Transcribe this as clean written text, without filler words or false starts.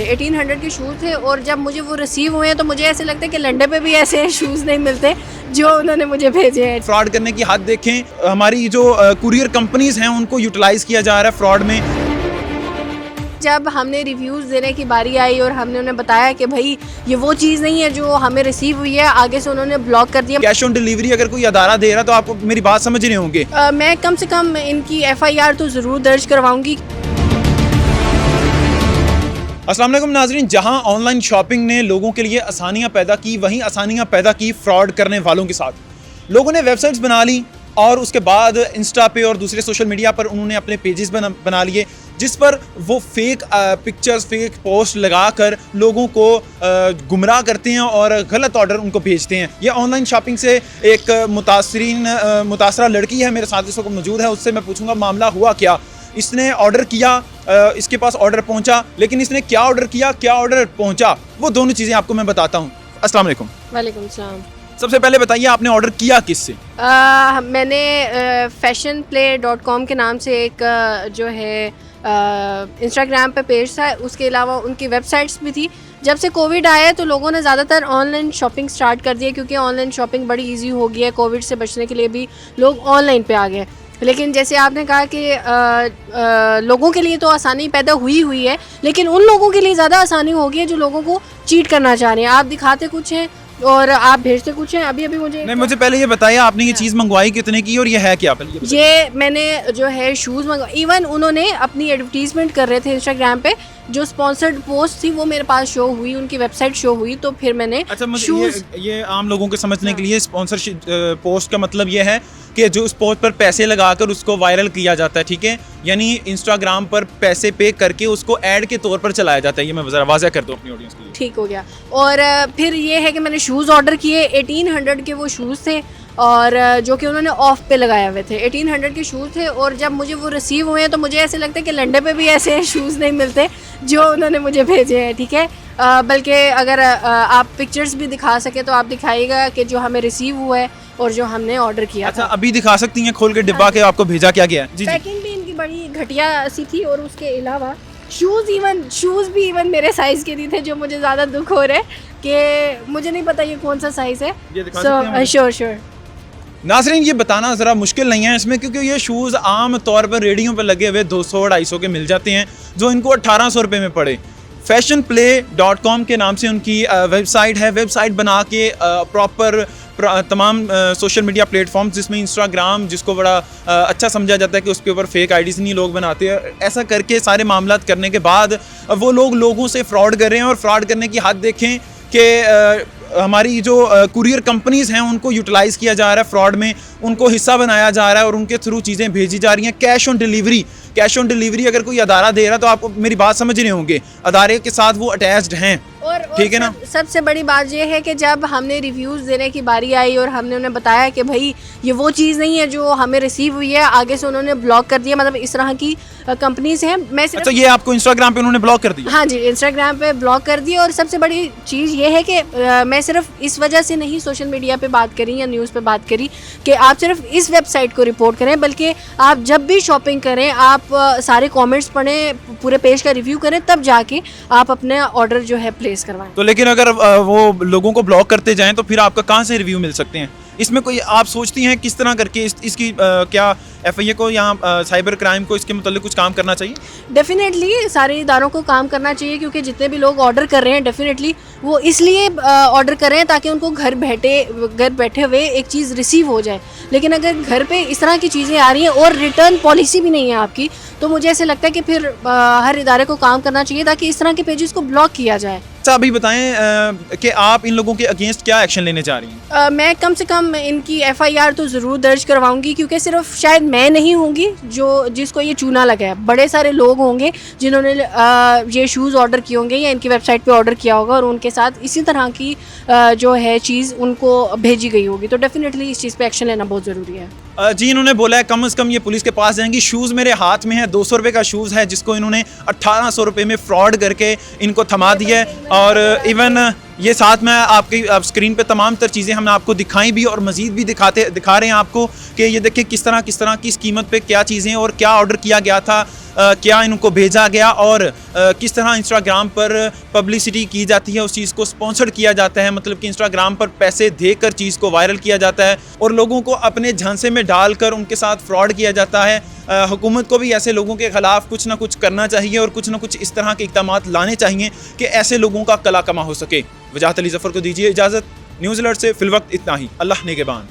थे, 1800 के शूज़ थे और जब मुझे वो रिसीव हुए तो मुझे ऐसे लगता है कि लंदन पे भी ऐसे शूज़ नहीं मिलते जो उन्होंने मुझे भेजे हैं। फ्रॉड करने की हद देखें, हमारी जो कुरियर कंपनीज़ हैं उनको यूटिलाइज़ किया जा रहा है फ्रॉड में। जब हमने रिव्यूज़ देने की बारी आई और हमने उन्हें बताया कि भाई ये वो चीज़ नहीं है जो हमें रिसीव हुई है, आगे से उन्होंने ब्लॉक कर दिया। कैश ऑन डिलीवरी अगर कोई अदारा दे रहा है तो आपको मेरी बात समझ रहे होंगे। मैं कम से कम इनकी FIR तो ज़रूर दर्ज करवाऊँगी। अस्सलाम वालेकुम नाज़रीन, जहां ऑनलाइन शॉपिंग ने लोगों के लिए आसानियां पैदा की, वहीं आसानियां पैदा की फ्रॉड करने वालों के साथ। लोगों ने वेबसाइट्स बना ली और उसके बाद इंस्टा पे और दूसरे सोशल मीडिया पर उन्होंने अपने पेजेस बना लिए, जिस पर वो फेक पिक्चर्स, फेक पोस्ट लगाकर लोगों को गुमराह करते हैं और गलत ऑर्डर उनको भेजते हैं। ये ऑनलाइन शॉपिंग से एक मुतासरा लड़की है मेरे साथ इस वक्त मौजूद है, उससे मैं पूछूंगा मामला हुआ क्या। इसने ऑर्डर किया, इसके पास ऑर्डर पहुंचा, लेकिन इसने क्या ऑर्डर किया, क्या ऑर्डर पहुंचा, वो दोनों चीज़ें आपको मैं बताता हूँ। अस्सलाम वालेकुम। वालेकुम सलाम। सबसे पहले बताइए आपने ऑर्डर किया किससे? मैंने fashionplay.com के नाम से एक जो है इंस्टाग्राम पे पेज था, उसके अलावा उनकी वेबसाइट्स भी थी। जब से कोविड आया है तो लोगों ने ज़्यादातर ऑनलाइन शॉपिंग स्टार्ट कर दी है, क्योंकि ऑनलाइन शॉपिंग बड़ी इजी हो गई है। कोविड से बचने के लिए भी लोग ऑनलाइन पे आ गए। लेकिन जैसे आपने कहा कि लोगों के लिए तो आसानी पैदा हुई है, लेकिन उन लोगों के लिए ज़्यादा आसानी हो गई है जो लोगों को चीट करना चाह रहे हैं। आप दिखाते कुछ हैं और आप भेजते कुछ हैं। अभी मुझे पहले ये बताइए आपने ये चीज़ मंगवाई कितने की और ये है क्या? पहले ये मैंने जो है शूज़ मंगवाए। इवन उन्होंने अपनी एडवर्टीजमेंट कर रहे थे इंस्टाग्राम पे, जो स्पॉन्सर्ड पोस्ट थी वो मेरे पास शो हुई, उनकी वेबसाइट शो हुई, तो फिर मैंने शूज़। ये आम लोगों के समझने के लिए स्पॉन्सरशिप पोस्ट का मतलब ये है कि जो उस पोस्ट पर पैसे लगाकर उसको वायरल किया जाता है, ठीक है? यानी इंस्टाग्राम पर पैसे पे करके उसको ऐड के तौर पर चलाया जाता है। ये मैं ज़रा वाज़ह कर दूँ अपनी ऑडियंस के लिए। ठीक हो गया। और फिर ये है कि मैंने शूज़ ऑर्डर किए, 1800 के वो शूज़ थे और जो कि उन्होंने ऑफ पे लगाए हुए थे। 1800 के शूज़ थे और जब मुझे वो रिसीव हुए तो मुझे ऐसे लगता है कि लंदन पे भी ऐसे शूज़ नहीं मिलते जो उन्होंने मुझे भेजे हैं, ठीक है? बल्कि अगर आप पिक्चर्स भी दिखा सके तो आप दिखाइएगा कि जो हमें रिसीव हुआ है और जो हमने ऑर्डर किया। अच्छा, अभी दिखा सकती हैं खोल के डिब्बा के आपको भेजा क्या गया है? जी। पैकिंग भी इनकी बड़ी घटिया सी थी और उसके अलावा शूज़ भी इवन मेरे साइज़ के नहीं थे, जो मुझे ज़्यादा दुख हो रहा है कि मुझे नहीं पता ये कौन सा साइज़ है। सो श्योर नाज़रीन, ये बताना ज़रा मुश्किल नहीं है इसमें, क्योंकि ये शूज़ आम तौर पर रेडियो पर लगे हुए 200-250 के मिल जाते हैं, जो इनको 1800 रुपये में पड़े। fashionplay.com के नाम से उनकी वेबसाइट है। वेबसाइट बना के प्रॉपर तमाम सोशल मीडिया प्लेटफॉर्म्स, जिसमें इंस्टाग्राम, जिसको बड़ा अच्छा समझा जाता है कि उसके ऊपर फेक आईडीज़ नहीं लोग बनाते हैं, ऐसा करके सारे मामलात करने के बाद वो लोगों से फ्रॉड कर रहे हैं। और फ्रॉड करने की हद देखें कि हमारी जो कुरियर कंपनीज़ हैं उनको यूटिलाइज़ किया जा रहा है फ्रॉड में, उनको हिस्सा बनाया जा रहा है और उनके थ्रू चीज़ें भेजी जा रही हैं। कैश ऑन डिलीवरी अगर कोई अदारा दे रहा है तो आपको मेरी बात समझ रहे होंगे, अदारे के साथ वो अटैच्ड हैं, ठीक है ना? सबसे बड़ी बात यह है कि जब हमने रिव्यूज़ देने की बारी आई और हमने उन्हें बताया कि भाई ये वो चीज़ नहीं है जो हमें रिसीव हुई है, आगे से उन्होंने ब्लॉक कर दिया। मतलब इस तरह की कंपनीज हैं। मैं सिर्फ अच्छा, ये आपको इंस्टाग्राम पे उन्होंने ब्लॉक कर दिया? हाँ जी, इंस्टाग्राम पे ब्लॉक कर दिया। और सबसे बड़ी चीज़ ये है कि मैं सिर्फ इस वजह से नहीं सोशल मीडिया पे बात करी या न्यूज़ पे बात करी कि आप सिर्फ इस वेबसाइट को रिपोर्ट करें, बल्कि आप जब भी शॉपिंग करें आप सारे कमेंट्स पढ़ें, पूरे पेज का रिव्यू करें, तब जाके आप अपने ऑर्डर जो है प्लेस करवाएं। तो लेकिन अगर वो लोगों को ब्लॉक करते जाएं तो फिर आपका कहाँ से रिव्यू मिल सकते हैं? इसमें कोई आप सोचती हैं किस तरह करके इसकी क्या FIA को यहाँ साइबर क्राइम को इसके मतलब कुछ काम करना चाहिए? डेफिनेटली सारे इदारों को काम करना चाहिए, क्योंकि जितने भी लोग ऑर्डर कर रहे हैं डेफिनेटली वो इसलिए ऑर्डर कर रहे हैं ताकि उनको घर बैठे हुए एक चीज़ रिसीव हो जाए। लेकिन अगर घर पे इस तरह की चीज़ें आ रही हैं और रिटर्न पॉलिसी भी नहीं है आपकी, तो मुझे ऐसे लगता है कि फिर हर इदारे को काम करना चाहिए ताकि इस तरह के पेजेस को ब्लॉक किया जाए। अच्छा, अभी बताएं कि आप इन लोगों के अगेंस्ट क्या एक्शन लेने जा रही हैं? मैं कम से कम इनकी FIR तो ज़रूर दर्ज करवाऊंगी, क्योंकि सिर्फ शायद मैं नहीं होंगी जिसको ये चूना लगा है। बड़े सारे लोग होंगे जिन्होंने ये शूज़ ऑर्डर किए होंगे या इनकी वेबसाइट पे ऑर्डर किया होगा और उनके साथ इसी तरह की जो है चीज़ उनको भेजी गई होगी। तो डेफिनेटली इस चीज़ पे एक्शन लेना बहुत ज़रूरी है। जी, इन्होंने बोला है कम से कम ये पुलिस के पास जाएंगी। शूज़ मेरे हाथ में है, 200 रुपये का शूज़ है, जिसको इन्होंने 1800 रुपये में फ्रॉड करके इनको थमा दिया है। और इवन ये साथ में आपकी स्क्रीन पे तमाम तर चीज़ें हमने आपको दिखाई भी और मज़ीद भी दिखा रहे हैं आपको कि ये देखिए किस तरह की कीमत पे क्या चीज़ें और क्या ऑर्डर किया गया था, क्या इनको भेजा गया और किस तरह इंस्टाग्राम पर पब्लिसिटी की जाती है, उस चीज़ को स्पॉन्सर्ड किया जाता है, मतलब कि इंस्टाग्राम पर पैसे देकर चीज़ को वायरल किया जाता है और लोगों को अपने झांसे में डालकर उनके साथ फ्रॉड किया जाता है। हुकूमत को भी ऐसे लोगों के ख़िलाफ़ कुछ ना कुछ करना चाहिए और कुछ ना कुछ इस तरह के इक़दामात लाने चाहिए कि ऐसे लोगों का कला कमा हो सके। वजाहत अली ज़फ़र को दीजिए इजाज़त। न्यूज़ अलर्ट से फ़िलवक्त इतना ही। अल्लाह नेगेबान।